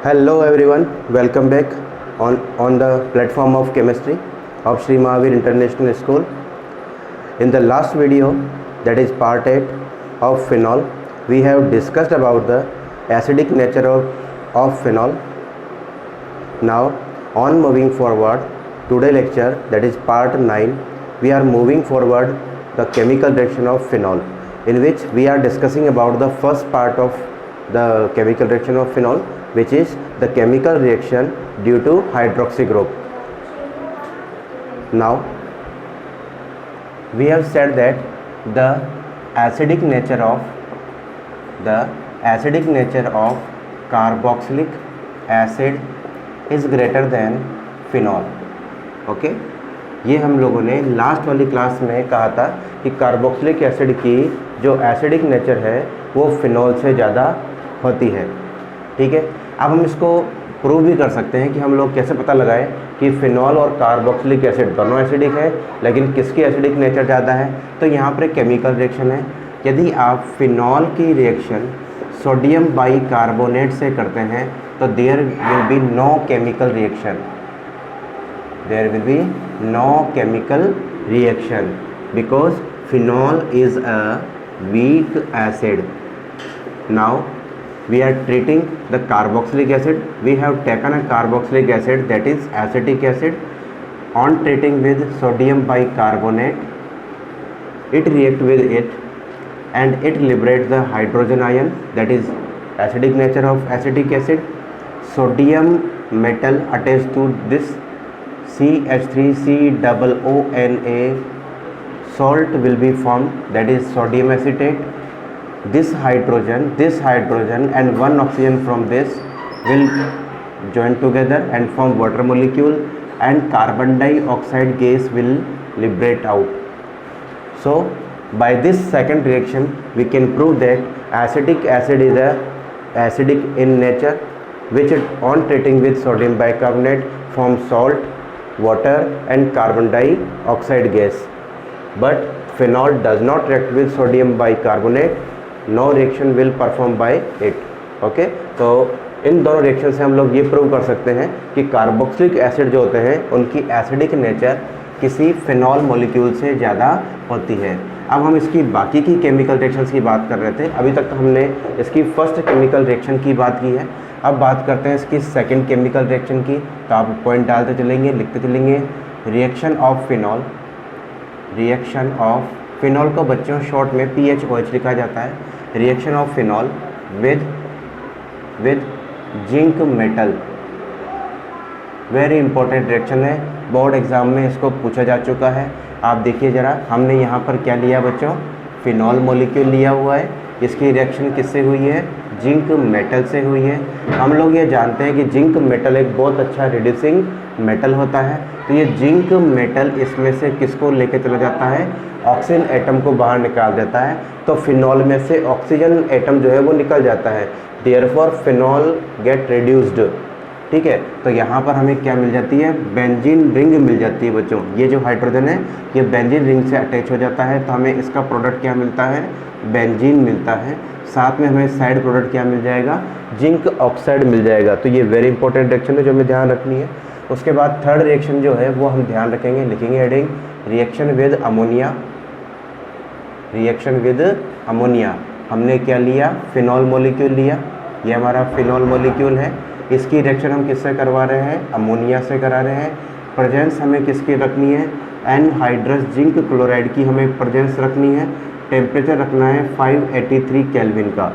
Hello everyone, welcome back on the platform of chemistry of Sri Mahavir International School. In the last video, that is part 8 of phenol, we have discussed about the acidic nature of phenol. Now on moving forward, today lecture, that is part 9, we are moving forward the chemical reaction of phenol, in which we are discussing about the first part of the chemical reaction of phenol, which is the chemical reaction due to hydroxy group. Now we have said that the acidic nature of carboxylic acid is greater than phenol. Okay ये हम लोगों ने last वाली class में कहा था कि carboxylic acid की जो एसिडिक नेचर है वो फिनॉल से ज़्यादा होती है। ठीक है, अब हम इसको प्रूव भी कर सकते हैं कि हम लोग कैसे पता लगाएं कि फिनॉल और कार्बोक्सिलिक एसिड दोनों एसिडिक है, लेकिन किसकी एसिडिक नेचर ज़्यादा है। तो यहाँ पर केमिकल रिएक्शन है। यदि आप फिनॉल की रिएक्शन सोडियम बाइकार्बोनेट से करते हैं तो there will be no chemical reaction, there will be no chemical reaction because phenol is a weak acid. Now we are treating the carboxylic acid. We have taken a carboxylic acid, that is acetic acid. On treating with sodium bicarbonate, it react with it and it liberates the hydrogen ion, that is acidic nature of acetic acid. Sodium metal attached to this CH3COONA salt will be formed, that is sodium acetate. This hydrogen and one oxygen from this will join together and form water molecule, and carbon dioxide gas will liberate out. So by this second reaction we can prove that acetic acid is acidic in nature, which on treating with sodium bicarbonate forms salt, water and carbon dioxide gas. But phenol does not react with sodium bicarbonate, no reaction will perform by it. Okay, तो इन दोनों reaction से हम लोग ये prove कर सकते हैं कि कार्बोक्सिलिक एसिड जो होते हैं उनकी एसिडिक नेचर किसी फिनॉल मॉलिक्यूल से ज़्यादा होती है। अब हम इसकी बाकी की केमिकल रिएक्शंस की बात कर रहे थे। अभी तक हमने इसकी फर्स्ट केमिकल रिएक्शन की बात की है। अब बात करते हैं इसकी सेकंड केमिकल रिएक्शन की। तो आप पॉइंट डालते चलेंगे, लिखते चलेंगे। रिएक्शन ऑफ फिनॉल को बच्चों शॉर्ट में PHOH लिखा जाता है। Reaction of phenol with zinc metal, very important reaction है, बोर्ड एग्जाम में इसको पूछा जा चुका है। आप देखिए ज़रा, हमने यहाँ पर क्या लिया बच्चों, फिनॉल मॉलिक्यूल लिया हुआ है। इसकी रिएक्शन किससे हुई है, जिंक मेटल से हुई है। हम लोग ये जानते हैं कि जिंक मेटल एक बहुत अच्छा रिड्यूसिंग मेटल होता है। तो ये जिंक मेटल इसमें से किसको लेके चला जाता है, ऑक्सीजन एटम को बाहर निकाल देता है। तो फिनॉल में से ऑक्सीजन एटम जो है वो निकल जाता है, देयरफॉर फिनॉल गेट रिड्यूस्ड। ठीक है, तो यहाँ पर हमें क्या मिल जाती है, बेंजीन रिंग मिल जाती है बच्चों। ये जो हाइड्रोजन है ये बेंजीन रिंग से अटैच हो जाता है, तो हमें इसका प्रोडक्ट क्या मिलता है, बेंजीन मिलता है। साथ में हमें साइड प्रोडक्ट क्या मिल जाएगा, जिंक ऑक्साइड मिल जाएगा। तो ये वेरी इंपॉर्टेंट रिएक्शन है जो हमें ध्यान रखनी है। उसके बाद थर्ड रिएक्शन जो है वो हम ध्यान रखेंगे, लिखेंगे हेडिंग रिएक्शन विद अमोनिया। हमने क्या लिया, फिनॉल मॉलिक्यूल लिया, ये हमारा फिनॉल मॉलिक्यूल है। इसकी रिएक्शन हम किससे करवा रहे हैं, अमोनिया से करा रहे हैं। प्रेजेंस हमें किसकी रखनी है, एनहाइड्रस जिंक क्लोराइड की हमें प्रेजेंस रखनी है। टेम्परेचर रखना है 583 केल्विन का।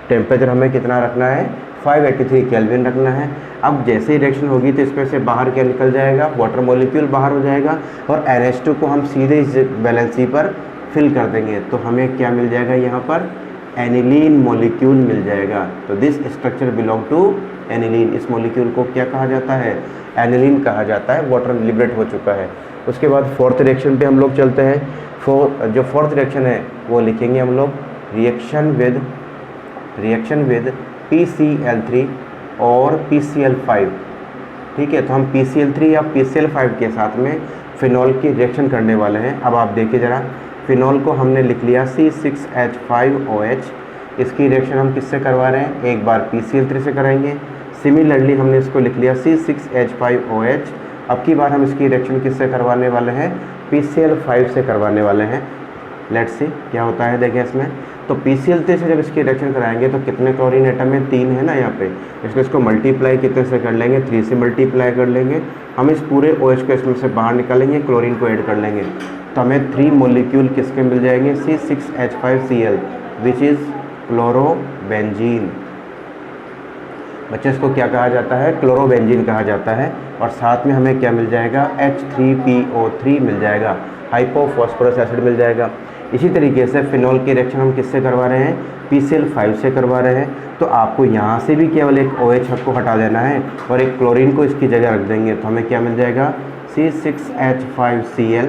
टेम्परेचर हमें कितना रखना है, 583 केल्विन रखना है। अब जैसे ही रिएक्शन होगी तो इसमें से बाहर क्या निकल जाएगा, वाटर मॉलिक्यूल बाहर हो जाएगा और NH2 को हम सीधे इस वैलेंसी पर फिल कर देंगे। तो हमें क्या मिल जाएगा, यहाँ पर एनिलीन मॉलिक्यूल मिल जाएगा। तो this structure belong to aniline. इस मॉलिक्यूल को क्या कहा जाता है, एनिलीन कहा जाता है। वाटर लिबरेट हो चुका है। उसके बाद फोर्थ रिएक्शन पे हम लोग चलते हैं। जो फोर्थ रिएक्शन है वो लिखेंगे हम लोग रिएक्शन विद PCl3 और PCl5। ठीक है, तो हम PCl3 या PCl5 के साथ में फिनॉल की रिएक्शन करने वाले हैं। अब आप देखिए ज़रा, फिनॉल को हमने लिख लिया C6H5OH। इसकी रिएक्शन हम किससे करवा रहे हैं, एक बार PCl3 से कराएंगे, सिमिलरली हमने इसको लिख लिया C6H5OH। अब की बार हम इसकी रिएक्शन किससे करवाने वाले हैं, PCl5 से करवाने वाले हैं। लेट्स सी क्या होता है, देखें इसमें तो PCl3 से जब इसकी रिएक्शन कराएंगे तो कितने क्लोरीन एटम है, 3 है ना यहाँ पे, इसलिए इसको मल्टीप्लाई कितने से कर लेंगे, 3 से मल्टीप्लाई कर लेंगे। हम इस पूरे OH को इसमें से बाहर निकालेंगे, क्लोरीन को ऐड कर लेंगे, तो हमें 3 मोलिक्यूल किसके मिल जाएंगे, C6H5Cl विच इज़ क्लोरोबेंजीन। बच्चे इसको क्या कहा जाता है, क्लोरोबेंजीन कहा जाता है। और साथ में हमें क्या मिल जाएगा, H3PO3 मिल जाएगा, हाइपोफॉस्फोरस एसिड मिल जाएगा। इसी तरीके से फिनॉल की रिएक्शन हम किससे करवा रहे हैं, PCl5 से करवा रहे हैं। तो आपको यहाँ से भी केवल एक OH को हटा देना है और एक क्लोरीन को इसकी जगह रख देंगे, तो हमें क्या मिल जाएगा, C6H5Cl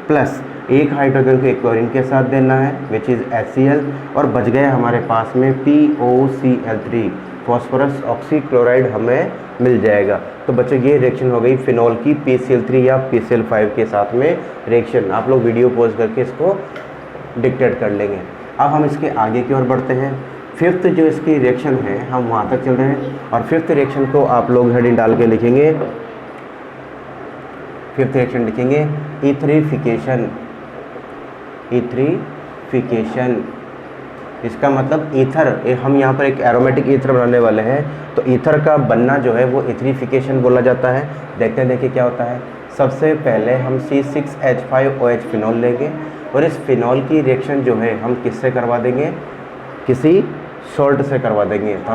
प्लस एक हाइड्रोजन को एक क्लोरीन के साथ देना है विच इज़ HCl, और बच गया हमारे पास में POCl3, फॉस्फोरस ऑक्सीक्लोराइड हमें मिल जाएगा। तो बच्चों ये रिएक्शन हो गई फिनॉल की PCl3 या PCl5 के साथ में रिएक्शन। आप लोग वीडियो पॉज करके इसको डिक्टेट कर लेंगे। अब हम इसके आगे की ओर बढ़ते हैं। फिफ्थ जो इसकी रिएक्शन है हम वहाँ तक चल रहे हैं, और फिफ्थ रिएक्शन को आप लोग हेडिंग डाल के लिखेंगे, फिफ्थ रिएक्शन लिखेंगे ईथरिफिकेशन। ईथरिफिकेशन इसका मतलब ईथर, हम यहाँ पर एक एरोमेटिक ईथर बनाने वाले हैं, तो ईथर का बनना जो है वो ईथरिफिकेशन बोला जाता है। देखते हैं देखिए क्या होता है। सबसे पहले हम C6H5OH फिनॉल लेंगे, और इस फिनॉल की रिएक्शन जो है हम किससे करवा देंगे, किसी सॉल्ट से करवा देंगे। तो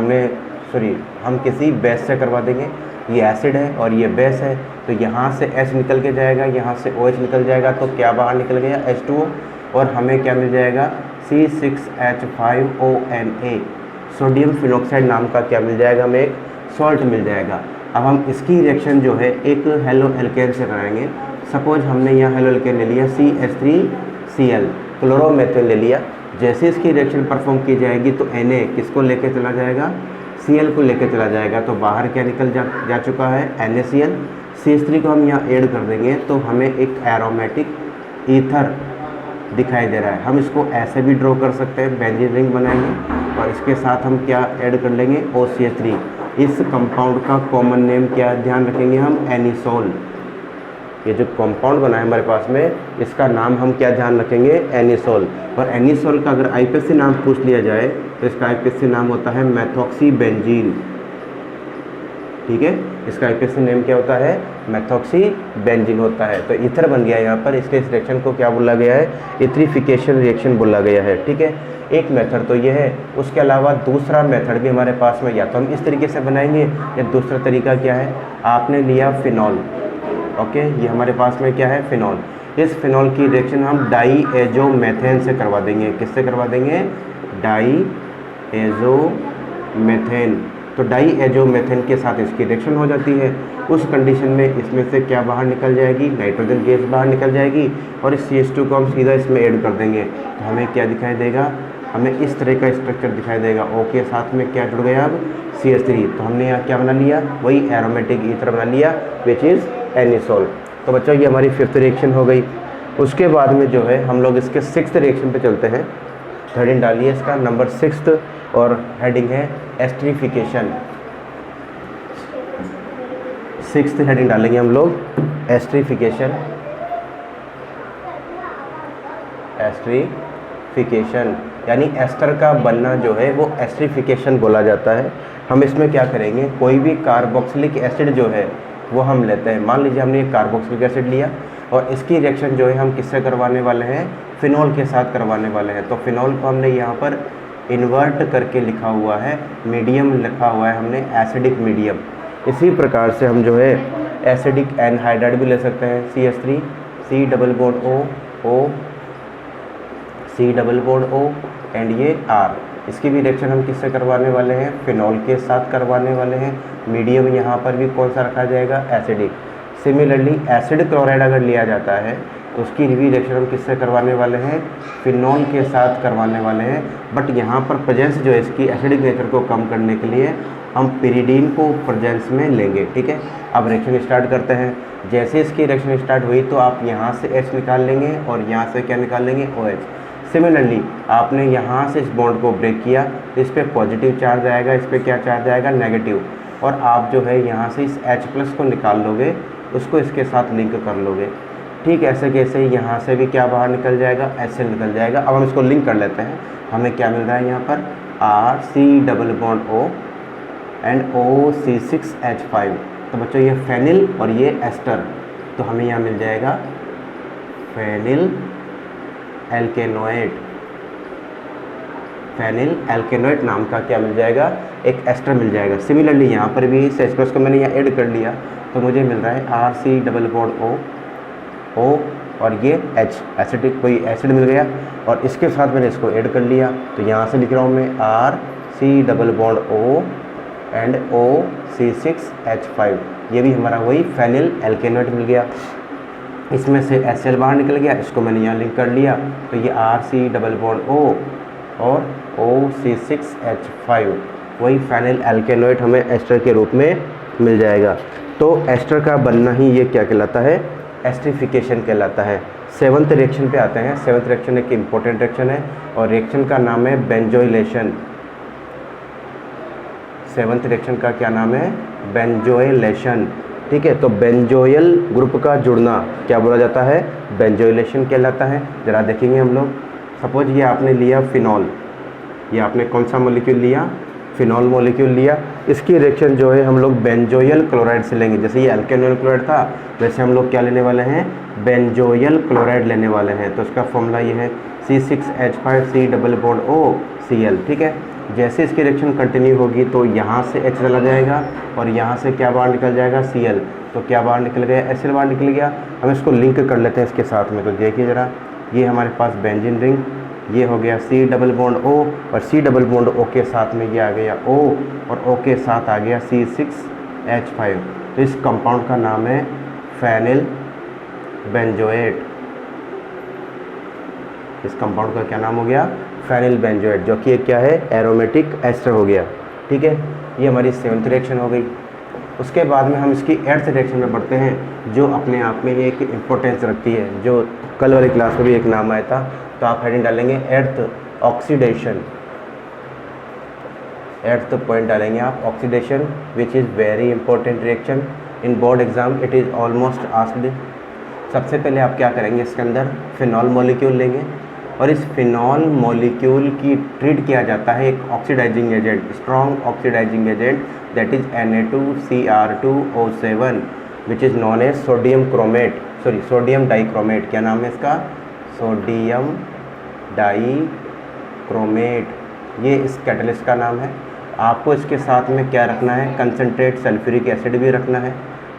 हम किसी बेस से करवा देंगे। ये एसिड है और ये बेस है, तो यहाँ से H निकल के जाएगा, यहाँ से OH निकल जाएगा, तो क्या बाहर निकल गया, H2O, और हमें क्या मिल जाएगा, C6H5ONA, सोडियम फिनॉक्साइड नाम का क्या मिल जाएगा, हमें एक सॉल्ट मिल जाएगा। अब हम इसकी रिएक्शन जो है एक हेलो एल्केन से कराएंगे। सपोज हमने यहाँ हेलो एल्केन ले लिया CH3Cl, क्लोरोमेथिल ले लिया। जैसे इसकी रिएक्शन परफॉर्म की जाएगी तो Na किसको लेके चला जाएगा, Cl को लेके चला जाएगा, तो बाहर क्या निकल जा चुका है, NaCl। CH3 को हम यहाँ ऐड कर देंगे तो हमें एक एरोमेटिक ईथर दिखाई दे रहा है। हम इसको ऐसे भी ड्रॉ कर सकते हैं, बेंजीन रिंग बनाएंगे, और इसके साथ हम क्या ऐड कर लेंगे, OCH3। इस कंपाउंड का कॉमन नेम क्या ध्यान रखेंगे हम, एनिसोल। ये जो कंपाउंड बना है हमारे पास में, इसका नाम हम क्या ध्यान रखेंगे, एनिसोल। और एनिसोल का अगर IPSC नाम पूछ लिया जाए तो इसका IPSC नाम होता है मेथॉक्सीबेंजीन। ठीक है, इसका IPSC नेम क्या होता है, मेथॉक्सीबेंजीन होता है। तो ईथर बन गया यहाँ पर, इसके इस रिएक्शन को क्या बोला गया है, ईथरिफिकेशन रिएक्शन बोला गया है। ठीक है, एक मेथड तो ये है। उसके अलावा दूसरा मेथड भी हमारे पास में, या तो हम इस तरीके से बनाएंगे, या दूसरा तरीका क्या है, आपने लिया फिनॉल। ओके, ये हमारे पास में क्या है, फिनॉल। इस फिनॉल की रिएक्शन हम डाईएजोमेथेन से करवा देंगे। किससे करवा देंगे, डाईएजोमेथेन। तो डाईएजोमेथेन के साथ इसकी रिएक्शन हो जाती है। उस कंडीशन में इसमें से क्या बाहर निकल जाएगी, नाइट्रोजन गैस बाहर निकल जाएगी, और इस CH2 को हम सीधा इसमें ऐड कर देंगे, तो हमें क्या दिखाई देगा, हमें इस तरह का स्ट्रक्चर दिखाई देगा। O के साथ में क्या जुड़ गया, अब CH3। तो हमने यहाँ क्या बना लिया, वही एरोमेटिक ईथर बना लिया विच इज़ एनिसोल। तो बच्चों ये हमारी फिफ्थ रिएक्शन हो गई। उसके बाद में जो है हम लोग इसके सिक्स्थ रिएक्शन पे चलते हैं। हेडिंग डालिए इसका नंबर 6, और हेडिंग है एस्टरिफिकेशन। 6th हेडिंग डालेंगे हम लोग, एस्टरिफिकेशन। एस्टरिफिकेशन यानी एस्टर का बनना जो है वो एस्टरिफिकेशन बोला जाता है। हम इसमें क्या करेंगे, कोई भी कार्बोक्सिलिक एसिड जो है वो हम लेते हैं। मान लीजिए हमने एक कार्बोक्सिलिक एसिड लिया, और इसकी रिएक्शन जो है हम किससे करवाने वाले हैं, फिनॉल के साथ करवाने वाले हैं। तो फिनॉल को हमने यहाँ पर इन्वर्ट करके लिखा हुआ है, मीडियम लिखा हुआ है हमने, एसिडिक मीडियम। इसी प्रकार से हम जो है एसिडिक एनहाइड्राइड भी ले सकते हैं, CH3, C double bond O, C double bond O, and ये R। इसकी भी रिएक्शन हम किससे करवाने वाले हैं, फिनॉल के साथ करवाने वाले हैं। मीडियम यहाँ पर भी कौन सा रखा जाएगा, एसिडिक। सिमिलरली एसिड क्लोराइड अगर लिया जाता है तो उसकी भी रिएक्शन हम किससे करवाने वाले हैं, फिनॉल के साथ करवाने वाले हैं। बट यहाँ पर प्रेजेंस जो है इसकी एसिडिक नेचर को कम करने के लिए हम पिरिडीन को प्रेजेंस में लेंगे। ठीक है, अब रिएक्शन स्टार्ट करते हैं। जैसे इसकी रिएक्शन स्टार्ट हुई तो आप यहाँ से H निकाल लेंगे, और यहाँ से क्या निकाल लेंगे, OH। सिमिलरली आपने यहाँ से इस बॉन्ड को ब्रेक किया तो इस पर पॉजिटिव चार्ज आएगा, इस पर क्या चार्ज आएगा, नेगेटिव। और आप जो है यहाँ से इस H+ को निकाल लोगे, उसको इसके साथ लिंक कर लोगे। ठीक ऐसे कैसे यहाँ से भी क्या बाहर निकल जाएगा, HCl निकल जाएगा। अब हम इसको लिंक कर लेते हैं, हमें क्या मिल रहा है यहाँ पर RC double bond O and OC6H5। तो बच्चों ये फेनिल और ये एस्टर, तो हमें यहाँ मिल जाएगा फेनिल एल्केनोएट। फेनिल एल्केनोएट नाम का क्या मिल जाएगा, एक एस्टर मिल जाएगा। सिमिलरली यहाँ पर भी इस H+ को मैंने यहाँ ऐड कर लिया, तो मुझे मिल रहा है RC डबल बॉन्ड O और ये H, एसिडिक कोई एसिड मिल गया, और इसके साथ मैंने इसको ऐड कर लिया। तो यहाँ से लिख रहा हूँ मैं RC double bond O and OC6H5, ये भी हमारा वही फेनिल एल्केनोएट मिल गया। इसमें से HCl बाहर निकल गया, इसको मैंने यहाँ लिंक कर लिया, तो ये RC डबल बॉन्ड O और OC6H5, वही फेनिल एल्केनोएट हमें एस्टर के रूप में मिल जाएगा। तो एस्टर का बनना ही ये क्या कहलाता है, एस्टरिफिकेशन कहलाता है। 7th रिएक्शन पे आते हैं। 7th रिएक्शन एक इम्पोर्टेंट रिएक्शन है और रिएक्शन का नाम है बेंजोइलेशन। 7th रिएक्शन का क्या नाम है, बेंजोइलेशन। ठीक है, तो बेंजोइल ग्रुप का जुड़ना क्या बोला जाता है, बेंजोइलेशन कहलाता है। ज़रा देखेंगे हम लोग। सपोज ये आपने लिया फिनॉल, ये आपने कौन सा मॉलिक्यूल लिया, फिनॉल मॉलिक्यूल लिया। इसकी रिएक्शन जो है हम लोग बेंजोइल क्लोराइड से लेंगे। जैसे ये अल्केनोइल क्लोराइड था, वैसे हम लोग क्या लेने वाले हैं, बेंजोइल क्लोराइड लेने वाले हैं। तो इसका फॉर्मूला ये है C6H5C डबल बॉन्ड OCl। ठीक है, जैसे इसकी रिएक्शन कंटिन्यू होगी तो यहाँ से H चला जाएगा और यहाँ से क्या बाहर निकल जाएगा, Cl। तो क्या बाहर निकल गया, HCl बाहर निकल गया। हम इसको लिंक कर लेते हैं इसके साथ में। तो देखिए ज़रा, ये हमारे पास बेंजीन रिंग, ये हो गया C डबल बॉन्ड O और C डबल बॉन्ड O के साथ में ये आ गया O और O के साथ आ गया C6H5। तो इस कंपाउंड का नाम है फेनिल बेंजोएट। इस कंपाउंड का क्या नाम हो गया, फेनिल बेंजोएट, जो कि क्या है, एरोमेटिक एस्टर हो गया। ठीक है, ये हमारी 7th रिएक्शन हो गई। उसके बाद में हम इसकी 8th रिएक्शन में बढ़ते हैं, जो अपने आप में एक इम्पोर्टेंस रखती है, जो कल वाली क्लास में भी एक नाम आया था। तो आप हेडिंग डालेंगे 8th ऑक्सीडेशन। 8th पॉइंट डालेंगे आप oxidation, which is very important reaction in board exam, it is almost asked. सबसे पहले आप क्या करेंगे, इसके अंदर फिनॉल मॉलिक्यूल लेंगे और इस फिनॉल मॉलिक्यूल की ट्रीट किया जाता है एक oxidising agent, strong oxidising agent, that is Na2Cr2O7 which is known as sodium dichromate. क्या नाम है इसका, सोडियम डाइक्रोमेट। ये इस कैटलिस्ट का नाम है। आपको इसके साथ में क्या रखना है, कंसनट्रेट सल्फ्यूरिक एसिड भी रखना है।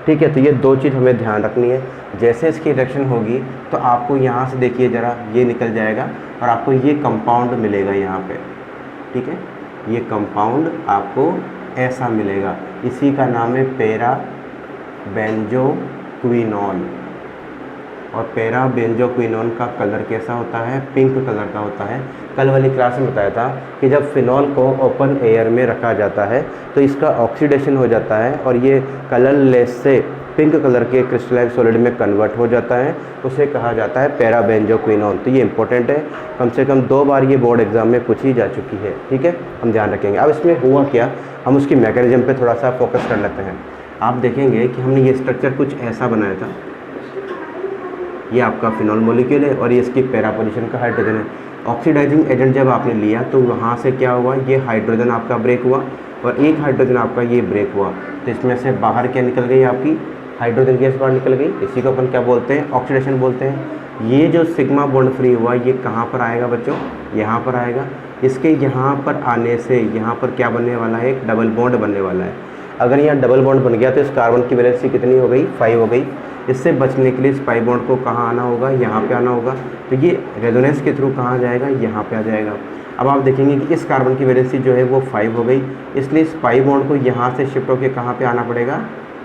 ठीक है, तो ये दो चीज़ हमें ध्यान रखनी है। जैसे इसकी रिएक्शन होगी तो आपको यहाँ से देखिए ज़रा, ये निकल जाएगा और आपको ये कंपाउंड मिलेगा यहाँ पे। ठीक है, ये कंपाउंड आपको ऐसा मिलेगा, इसी का नाम है पैरा बेंजोक्विनोन। और पैरा बेंजोक्विनोन का कलर कैसा होता है, पिंक कलर का होता है। कल वाली क्लास में बताया था कि जब फिनॉल को ओपन एयर में रखा जाता है तो इसका ऑक्सीडेशन हो जाता है और ये कलरलेस से पिंक कलर के क्रिस्टलाइन सॉलिड में कन्वर्ट हो जाता है, उसे कहा जाता है पैरा बेंजोक्विनोन। तो ये इंपॉर्टेंट है, कम से कम 2 बार ये बोर्ड एग्जाम में पूछी जा चुकी है। ठीक है, हम ध्यान रखेंगे। अब इसमें हुआ क्या, हम उसकी मैकेनिज्म पे थोड़ा सा फोकस कर लेते हैं। आप देखेंगे कि हमने ये स्ट्रक्चर कुछ ऐसा बनाया था। ये आपका फिनॉल मॉलिक्यूल है और ये इसकी पैरा पोजीशन का हाइड्रोजन है। ऑक्सीडाइजिंग एजेंट जब आपने लिया तो वहाँ से क्या हुआ, ये हाइड्रोजन आपका ब्रेक हुआ और एक हाइड्रोजन आपका ये ब्रेक हुआ। तो इसमें से बाहर क्या निकल गई, आपकी हाइड्रोजन गैस बाहर निकल गई। इसी को अपन क्या बोलते हैं, ऑक्सीडेशन बोलते हैं। ये जो सिग्मा बॉन्ड फ्री हुआ, ये कहाँ पर आएगा बच्चों, यहाँ पर आएगा। इसके यहाँ पर आने से यहाँ पर क्या बनने वाला है, एक डबल बॉन्ड बनने वाला है। अगर यहाँ डबल बॉन्ड बन गया तो इस कार्बन की वैलेंसी कितनी हो गई, 5 हो गई। इससे बचने के लिए इस पाई बॉन्ड को कहाँ आना होगा, यहाँ पे आना होगा। तो ये रेजोनेंस के थ्रू कहाँ जाएगा, यहाँ पे आ जाएगा। अब आप देखेंगे कि इस कार्बन की वैलेंसी जो है वो 5 हो गई, इसलिए इस पाई बॉन्ड को यहाँ से शिफ्ट होकर कहाँ पे आना पड़ेगा,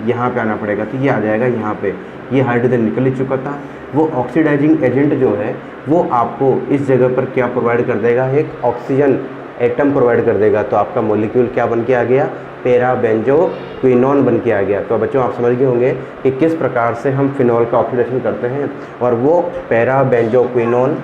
यहाँ पे आना पड़ेगा। तो ये आ जाएगा यहाँ पे। ये हाइड्रोजन निकल ही चुका था। वो ऑक्सीडाइजिंग एजेंट जो है वो आपको इस जगह पर क्या प्रोवाइड कर देगा, एक ऑक्सीजन एटम प्रोवाइड कर देगा। तो आपका मॉलिक्यूल क्या बन के आ गया, पैरा बेंजोक्विनोन बन के आ गया। तो बच्चों आप समझ गए होंगे कि किस प्रकार से हम फिनॉल का ऑक्सीडेशन करते हैं और वो पैरा बेंजोक्विनोन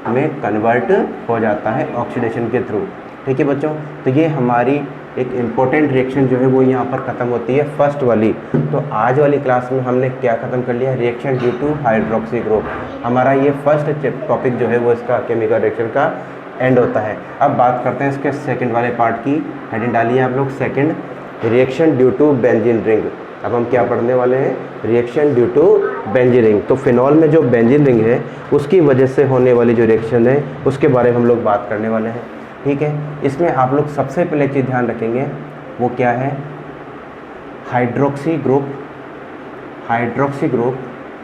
में कन्वर्ट हो जाता है ऑक्सीडेशन के थ्रू। ठीक है बच्चों, तो ये हमारी एक इम्पोर्टेंट रिएक्शन जो है वो यहाँ पर ख़त्म होती है फर्स्ट वाली। तो आज वाली क्लास में हमने क्या ख़त्म कर लिया, reaction due two hydroxy group. हमारा ये फर्स्ट टॉपिक जो है वो इसका केमिकल रिएक्शन का एंड होता है। अब बात करते हैं इसके सेकंड वाले पार्ट की। हेडिंग डालिए आप लोग, second, reaction due to benzene ring. अब हम क्या पढ़ने वाले हैं, reaction due to benzene ring. तो फिनॉल में जो बेंजीन रिंग है उसकी वजह से होने वाली जो रिएक्शन है उसके बारे में हम लोग बात करने वाले हैं। ठीक है, इसमें आप लोग सबसे पहले चीज़ ध्यान रखेंगे वो क्या है, hydroxy group. Hydroxy group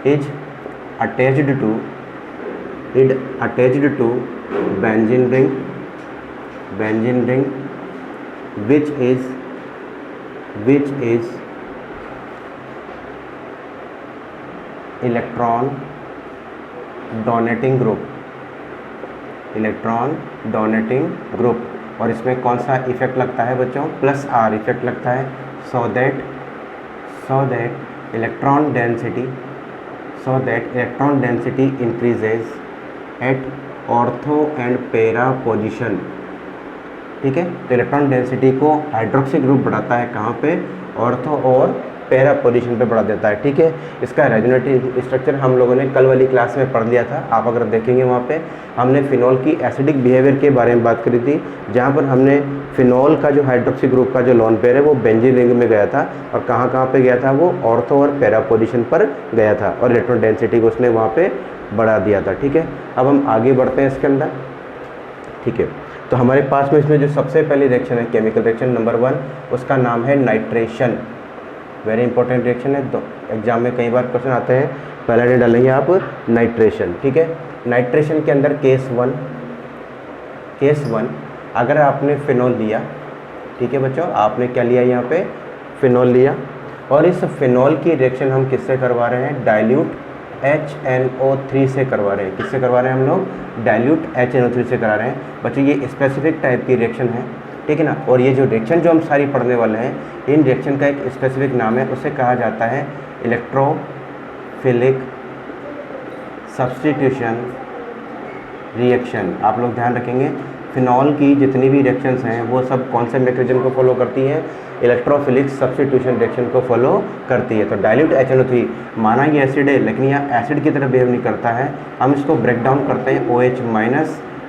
is attached to benzene ring which is electron donating group. और इसमें कौन सा इफेक्ट लगता है बच्चों, प्लस आर इफेक्ट लगता है, so that electron density increases at ortho and para position. ठीक है, तो इलेक्ट्रॉन डेंसिटी को हाइड्रोक्सी ग्रुप बढ़ाता है कहाँ पे, ऑर्थो और पैरा पोजीशन पे बढ़ा देता है। ठीक है, इसका रेजोनेटिव स्ट्रक्चर हम लोगों ने कल वाली क्लास में पढ़ लिया था। आप अगर देखेंगे वहाँ पे हमने फिनॉल की एसिडिक बिहेवियर के बारे में बात करी थी, जहाँ पर हमने फिनॉल का जो हाइड्रोक्सी ग्रुप का जो लोन पेयर है वो बेंजीन रिंग में गया था, और कहाँ पे गया था, वो ऑर्थो और पैरा पोजीशन पर गया था, और इलेक्ट्रॉन डेंसिटी को उसने वहाँ पे बढ़ा दिया था। ठीक है, अब हम आगे बढ़ते हैं इसके अंदर। ठीक है, तो हमारे पास में इसमें जो सबसे पहली रिएक्शन है केमिकल रिएक्शन नंबर 1, उसका नाम है नाइट्रेशन। वेरी इंपॉर्टेंट रिएक्शन है, तो एग्जाम में कई बार क्वेश्चन आते हैं, पहले नहीं डालेंगे आप नाइट्रेशन। ठीक है, नाइट्रेशन के अंदर केस वन अगर आपने फिनॉल लिया, ठीक है बच्चों, आपने क्या लिया यहाँ पे, फिनॉल लिया, और इस फिनॉल की रिएक्शन हम किससे करवा रहे हैं, डाइल्यूट HNO3 से करवा रहे हैं। किससे करवा रहे हैं हम लोग, डाइल्यूट HNO3 से करा रहे हैं। बच्चों ये स्पेसिफिक टाइप की रिएक्शन है, ठीक है ना, और ये जो रिएक्शन जो हम सारी पढ़ने वाले हैं, इन रिएक्शन का एक स्पेसिफिक नाम है, उसे कहा जाता है इलेक्ट्रोफिलिक सब्स्टिट्यूशन रिएक्शन। आप लोग ध्यान रखेंगे, फिनॉल की जितनी भी रिएक्शंस हैं वो सब कौन से मैकेनिज्म को फॉलो करती हैं, इलेक्ट्रोफिलिक सब्स्टिट्यूशन रिएक्शन को फॉलो करती है। तो डाइल्यूट HNO3 माना ये एसिड है, लेकिन यह एसिड की तरह बिहेव नहीं करता है, हम इसको ब्रेक डाउन करते हैं OH-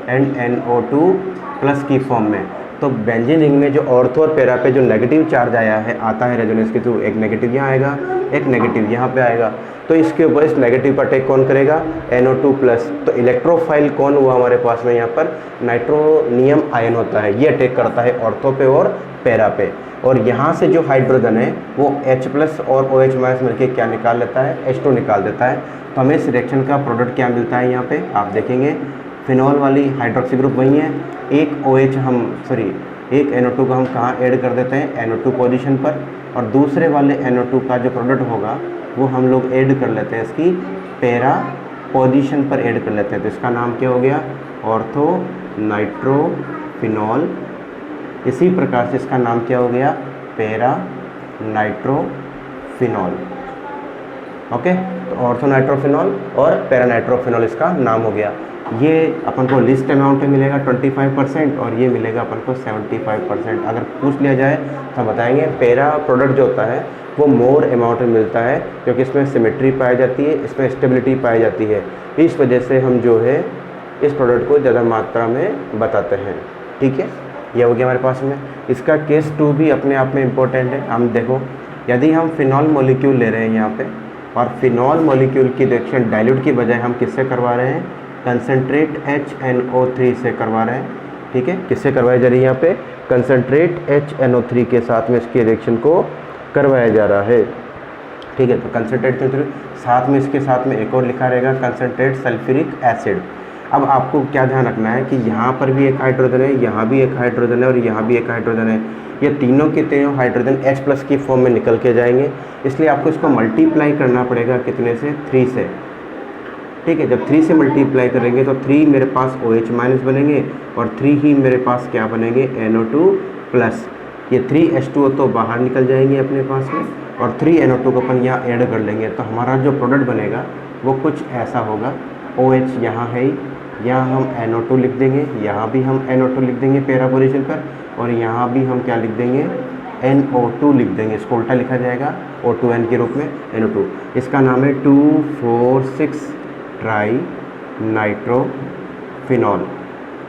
एंड NO2+ की फॉर्म में। तो बेंजीन रिंग में जो ऑर्थो और पैरा पे जो नेगेटिव चार्ज आता है रेजोनेंस के थ्रू, एक नेगेटिव यहाँ आएगा, एक नेगेटिव यहाँ पे आएगा, तो इसके ऊपर इस नेगेटिव पर अटैक कौन करेगा, NO2+। तो इलेक्ट्रोफाइल कौन हुआ हमारे पास में, यहाँ पर नाइट्रोनियम आयन होता है, ये अटैक करता है ऑर्थो पे और पैरा पे, और यहाँ से जो हाइड्रोजन है वो H+ और OH- मिलकर क्या निकाल लेता है, H2 निकाल देता है। तो हमें इस रिएक्शन का प्रोडक्ट क्या मिलता है, यहाँ पे आप देखेंगे फिनॉल वाली हाइड्रोक्सी ग्रुप वही है, एक NO2 को हम कहाँ ऐड कर देते हैं, NO2 पोजीशन पर, और दूसरे वाले NO2 का जो प्रोडक्ट होगा वो हम लोग ऐड कर लेते हैं इसकी पैरा पोजीशन पर ऐड कर लेते हैं। तो इसका नाम क्या हो गया, ऑर्थो नाइट्रोफिनॉल। इसी प्रकार से इसका नाम क्या हो गया, पैरा नाइट्रोफिनॉल। ओके, तो ऑर्थो नाइट्रोफिनॉल और पैरा नाइट्रोफिनॉल इसका नाम हो गया। ये अपन को लिस्ट अमाउंट में मिलेगा 25%, और ये मिलेगा अपन को 75%। अगर पूछ लिया जाए तो बताएंगे पैरा प्रोडक्ट जो होता है वो मोर अमाउंट में मिलता है, क्योंकि इसमें सिमेट्री पाई जाती है, इसमें स्टेबिलिटी पाई जाती है, इस वजह से हम जो है इस प्रोडक्ट को ज़्यादा मात्रा में बताते हैं। ठीक है, ये हो गया हमारे पास में। इसका केस 2 भी अपने आप में इम्पोर्टेंट है। हम देखो, यदि हम फिनॉल मॉलिक्यूल ले रहे हैं यहाँ पे, और फिनॉल मॉलिक्यूल की रिएक्शन डाइल्यूट की बजाय हम किससे करवा रहे हैं, कंसनट्रेट HNO3 से करवा रहे हैं। ठीक है, किससे करवाया जा रही है, यहाँ पे कंसनट्रेट HNO3 के साथ में इसकी रिएक्शन को करवाया जा रहा है। ठीक है, तो कंसनट्रेट साथ में, इसके साथ में एक और लिखा रहेगा कंसनट्रेट सल्फ्यूरिक एसिड। अब आपको क्या ध्यान रखना है कि यहाँ पर भी एक हाइड्रोजन है, यहाँ भी एक हाइड्रोजन है, और यहाँ भी एक हाइड्रोजन है। ये तीनों के तीनों हाइड्रोजन H+ की फॉर्म में निकल के जाएंगे, इसलिए आपको इसको मल्टीप्लाई करना पड़ेगा कितने से, 3 से। ठीक है, जब 3 से मल्टीप्लाई करेंगे तो 3 मेरे पास OH- बनेंगे, और 3 ही मेरे पास क्या बनेंगे, NO2+। ये 3H2O तो बाहर निकल जाएंगे अपने पास में, और 3 NO2 को अपन यहाँ ऐड कर लेंगे, तो हमारा जो प्रोडक्ट बनेगा वो कुछ ऐसा होगा। OH यहाँ है, यहाँ हम NO2 लिख देंगे, यहाँ भी हम NO2 लिख देंगे पैरा पोजीशन पर, और यहाँ भी हम क्या लिख देंगे, NO2 लिख देंगे। इसको उल्टा लिखा जाएगा O2N के रूप में, NO2। इसका नाम है 2,4,6 ट्राई नाइट्रोफिनॉल।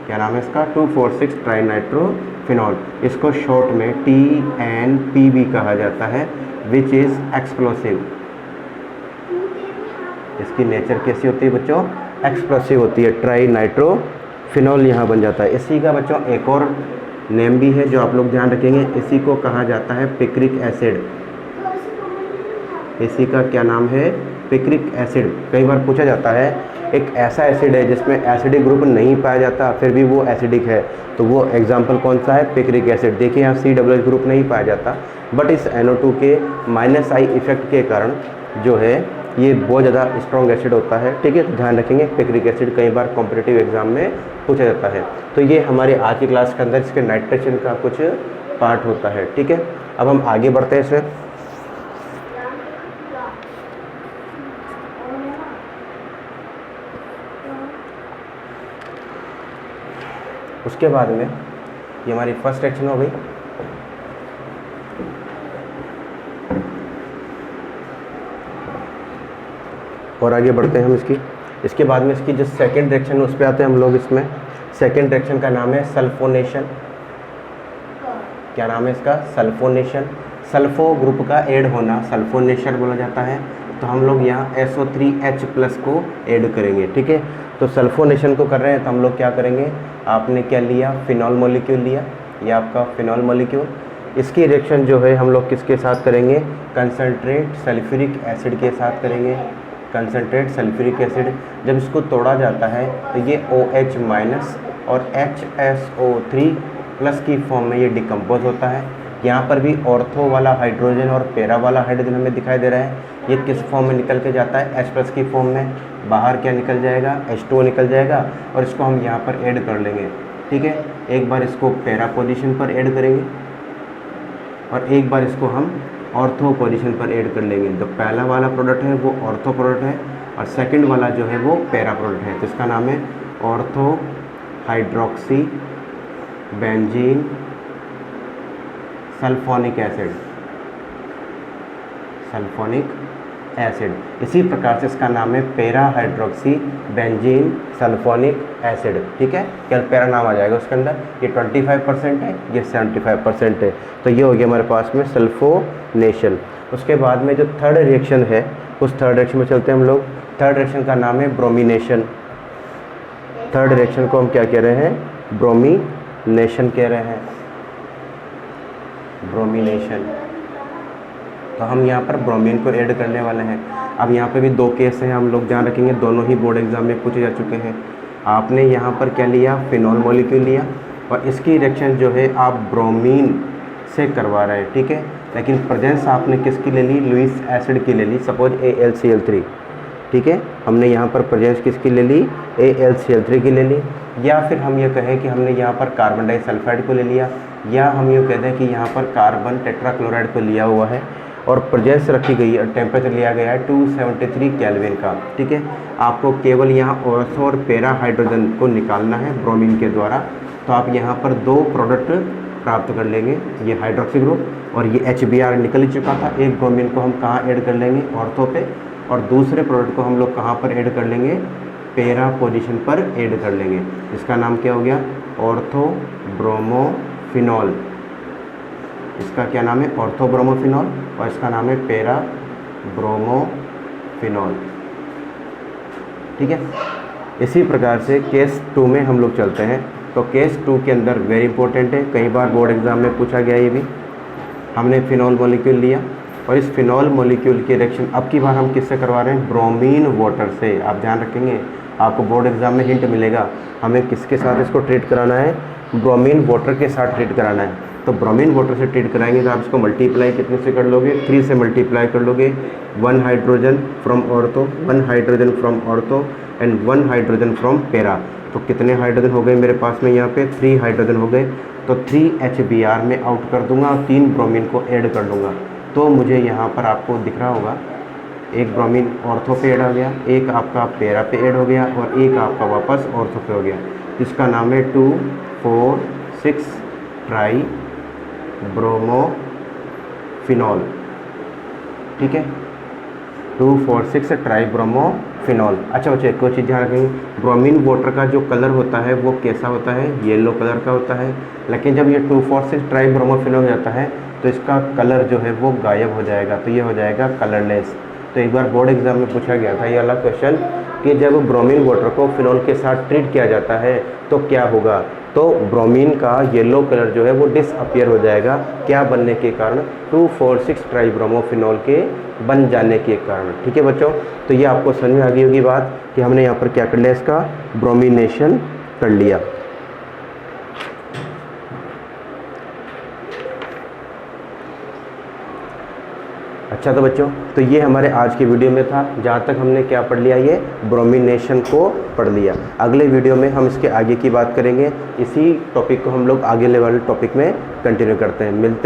क्या नाम है इसका, 2,4,6 ट्राई नाइट्रोफिनॉल। इसको शॉर्ट में TNPB कहा जाता है, विच इज़ एक्सप्लोसिव। इसकी नेचर कैसी होती है बच्चों, एक्सप्लोसिव होती है। ट्राई नाइट्रोफिनॉल यहाँ बन जाता है। इसी का बच्चों एक और नेम भी है जो आप लोग ध्यान रखेंगे, इसी को कहा जाता है पिक्रिक एसिड। इसी का क्या नाम है, पिक्रिक एसिड। कई बार पूछा जाता है एक ऐसा एसिड है जिसमें एसिडिक ग्रुप नहीं पाया जाता फिर भी वो एसिडिक है, तो वो एग्जाम्पल कौन सा है, पिक्रिक एसिड। देखिए यहाँ COOH ग्रुप नहीं पाया जाता, बट इस NO2 के -I इफेक्ट के कारण जो है ये बहुत ज़्यादा स्ट्रॉन्ग एसिड होता है। ठीक है, तो ध्यान रखेंगे पिक्रिक एसिड कई बार कॉम्पिटिटिव एग्जाम में पूछा जाता है। तो ये हमारे आज की क्लास के अंदर इसके नाइट्रेशन का कुछ पार्ट होता है। ठीक है, अब हम आगे बढ़ते हैं इसमें। उसके बाद में ये हमारी फर्स्ट रिएक्शन हो गई। और आगे बढ़ते हैं हम इसके बाद में इसकी जो सेकंड रिएक्शन उस पर आते हैं हम लोग। इसमें सेकंड रिएक्शन का नाम है सल्फोनेशन। क्या नाम है इसका, सल्फोनेशन। सल्फो ग्रुप का ऐड होना सल्फोनेशन बोला जाता है। तो हम लोग यहाँ SO3H+ को ऐड करेंगे। ठीक है, तो सल्फोनेशन को कर रहे हैं तो हम लोग क्या करेंगे, आपने क्या लिया, फिनॉल मॉलिक्यूल लिया, ये आपका फिनॉल मॉलिक्यूल। इसकी रिएक्शन जो है हम लोग किसके साथ करेंगे, कंसनट्रेट सल्फ्यूरिक एसिड के साथ करेंगे। कंसनट्रेट सल्फ्यूरिक एसिड जब इसको तोड़ा जाता है तो ये OH- और HSO3+ की फॉर्म में ये डिकम्पोज होता है। यहाँ पर भी ऑर्थो वाला हाइड्रोजन और पैरा वाला हाइड्रोजन हमें दिखाई दे रहा है। ये किस फॉर्म में निकल के जाता है, H+ की फॉर्म में। बाहर क्या निकल जाएगा, H2O निकल जाएगा, और इसको हम यहाँ पर ऐड कर लेंगे। ठीक है, एक बार इसको पैरा पोजीशन पर ऐड करेंगे और एक बार इसको हम ऑर्थो पोजीशन पर ऐड कर लेंगे। तो पहला वाला प्रोडक्ट है वो ऑर्थो प्रोडक्ट है और सेकंड वाला जो है वो पैरा प्रोडक्ट है। तो इसका नाम है ortho hydroxy benzene sulphonic acid. Sulphonic acid. इसी प्रकार से इसका नाम है para hydroxy benzene sulphonic acid. ठीक है, क्या पैरा नाम आ जाएगा उसके अंदर। ये 25% है, ये 75% है। तो ये हो गया हमारे पास में सल्फोनेशन। उसके बाद में जो थर्ड रिएक्शन है उस थर्ड रिएक्शन में चलते हैं हम लोग। थर्ड रिएक्शन का नाम है ब्रोमिनेशन। थर्ड रिएक्शन को हम क्या कह रहे हैं, ब्रोमिनेशन कह रहे हैं। ब्रोमिनेशन। तो हम यहाँ पर ब्रोमीन को ऐड करने वाले हैं। अब यहाँ पे भी दो केस हैं, हम लोग ध्यान रखेंगे, दोनों ही बोर्ड एग्जाम में पूछे जा चुके हैं। आपने यहाँ पर क्या लिया, फिनॉल मॉलिक्यूल लिया और इसकी रिएक्शन जो है आप ब्रोमीन से करवा रहे हैं। ठीक है, लेकिन प्रेजेंस आपने किसकी ले ली, लुईस एसिड की ले ली, सपोज AlCl3। ठीक है, हमने यहाँ पर प्रेजेंस किसकी ले ली, AlCl3 की ले ली। या फिर हम ये कहें कि हमने यहाँ पर कार्बन डाइसल्फाइड को ले लिया, या हम ये कहते हैं कि यहाँ पर कार्बन टेट्राक्लोराइड को लिया हुआ है और प्रेजेंस रखी गई है, टेम्परेचर लिया गया है 273 केल्विन का। ठीक है, आपको केवल यहाँ ऑर्थो और पैरा हाइड्रोजन को निकालना है ब्रोमीन के द्वारा। तो आप यहाँ पर दो प्रोडक्ट प्राप्त कर लेंगे, ये हाइड्रोक्सी ग्रुप और ये HBr निकल ही चुका था। एक ब्रोमीन को हम कहाँ ऐड कर लेंगे, ऑर्थो पे, और दूसरे प्रोडक्ट को हम लोग कहाँ पर ऐड कर लेंगे, पैरा पोजीशन पर ऐड कर लेंगे। इसका नाम क्या हो गया, ऑर्थो ब्रोमोफिनॉल। इसका क्या नाम है, ऑर्थो ब्रोमोफिनॉल, और इसका नाम है पैरा ब्रोमोफिनॉल। ठीक है, इसी प्रकार से केस 2 में हम लोग चलते हैं। तो केस 2 के अंदर वेरी इंपॉर्टेंट है, कई बार बोर्ड एग्जाम में पूछा गया ये भी। हमने फिनॉल मॉलिक्यूल लिया और इस फिनॉल मॉलिक्यूल की रिएक्शन अब की बार हम किससे करवा रहे हैं, ब्रोमीन वाटर से। आप ध्यान रखेंगे, आपको बोर्ड एग्जाम में हिंट मिलेगा, हमें किसके साथ इसको ट्रीट कराना है, ब्रोमीन वाटर के साथ ट्रीट कराना है। तो ब्रोमीन वाटर से ट्रीट कराएंगे तो आप इसको मल्टीप्लाई कितने से कर लोगे, 3 से मल्टीप्लाई कर लोगे। 1 hydrogen from ortho, 1 hydrogen from ortho and 1 hydrogen from para. तो कितने हाइड्रोजन हो गए मेरे पास में, यहाँ पे 3 हाइड्रोजन हो गए। तो 3 HBr में आउट कर दूंगा और 3 ब्रोमीन को ऐड कर लूँगा। तो मुझे यहाँ पर आपको दिख रहा होगा एक ब्रोमीन ऑर्थो पे ऐड हो गया, एक आपका पैरा पे ऐड हो गया और एक आपका वापस ऑर्थो पे हो गया। इसका नाम है 2,4,6 ट्राई ब्रोमोफिनॉल। ठीक है, 2,4,6 ट्राई ब्रोमोफिनॉल। अच्छा बच्चों, एक और चीज़ ध्यान रखेंगे, ब्रोमीन वाटर का जो कलर होता है वो कैसा होता है, येलो कलर का होता है। लेकिन जब ये 2,4,6 ट्राई ब्रोमोफिनॉल हो जाता है तो इसका कलर जो है वो गायब हो जाएगा, तो ये हो जाएगा कलरलेस। तो एक बार बोर्ड एग्जाम में पूछा गया था ये वाला क्वेश्चन कि जब ब्रोमीन वाटर को फिनॉल के साथ ट्रीट किया जाता है तो क्या होगा, तो ब्रोमीन का येलो कलर जो है वो डिसअपियर हो जाएगा। क्या बनने के कारण, 2,4,6 ट्राई ब्रोमोफिनॉल के बन जाने के कारण। ठीक है बच्चों, तो ये आपको समझ में आ गई होगी बात कि हमने यहाँ पर क्या कर लिया, इसका ब्रोमिनेशन कर लिया। अच्छा तो बच्चों, तो ये हमारे आज के वीडियो में था, जहाँ तक हमने क्या पढ़ लिया, ये ब्रोमिनेशन को पढ़ लिया। अगले वीडियो में हम इसके आगे की बात करेंगे, इसी टॉपिक को हम लोग आगे लेवल टॉपिक में कंटिन्यू करते हैं। मिलते हैं।